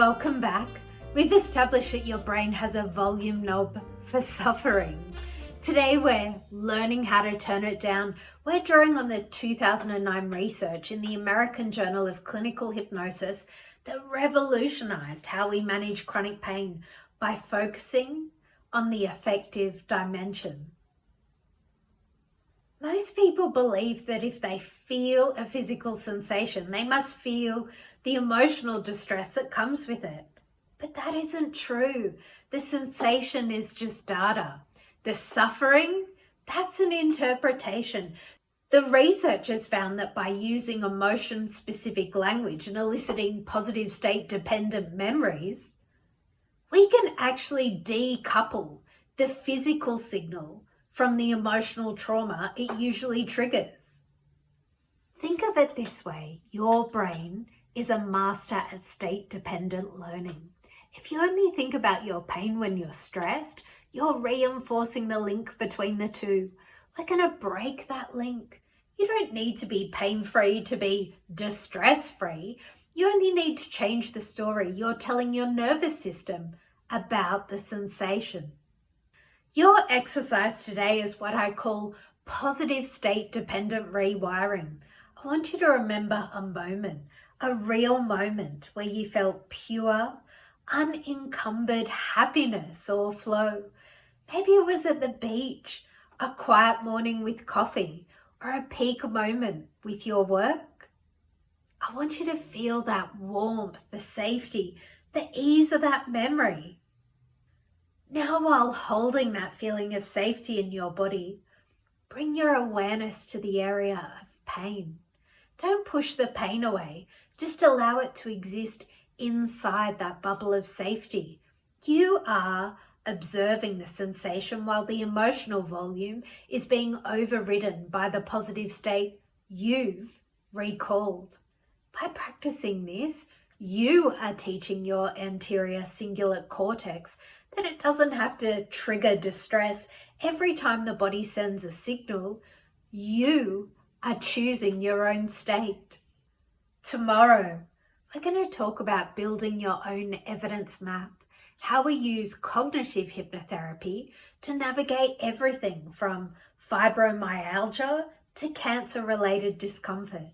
Welcome back. We've established that your brain has a volume knob for suffering. Today we're learning how to turn it down. We're drawing on the 2009 research in the American Journal of Clinical Hypnosis that revolutionized how we manage chronic pain by focusing on the affective dimension. Most people believe that if they feel a physical sensation, they must feel the emotional distress that comes with it. But that isn't true. The sensation is just data. The suffering, that's an interpretation. The researchers found that by using emotion-specific language and eliciting positive state-dependent memories, we can actually decouple the physical signal from the emotional trauma it usually triggers. Think of it this way: your brain is a master at state-dependent learning. If you only think about your pain when you're stressed, you're reinforcing the link between the two. We're going to break that link. You don't need to be pain-free to be distress-free. You only need to change the story you're telling your nervous system about the sensation. Your exercise today is what I call positive state-dependent rewiring. I want you to remember a moment, a real moment where you felt pure, unencumbered happiness or flow. Maybe it was at the beach, a quiet morning with coffee, or a peak moment with your work. I want you to feel that warmth, the safety, the ease of that memory. Now, while holding that feeling of safety in your body, bring your awareness to the area of pain. Don't push the pain away. Just allow it to exist inside that bubble of safety. You are observing the sensation while the emotional volume is being overridden by the positive state you've recalled. By practicing this, you are teaching your anterior cingulate cortex that it doesn't have to trigger distress every time the body sends a signal. You are choosing your own state. Tomorrow, we're going to talk about building your own evidence map, how we use cognitive hypnotherapy to navigate everything from fibromyalgia to cancer-related discomfort.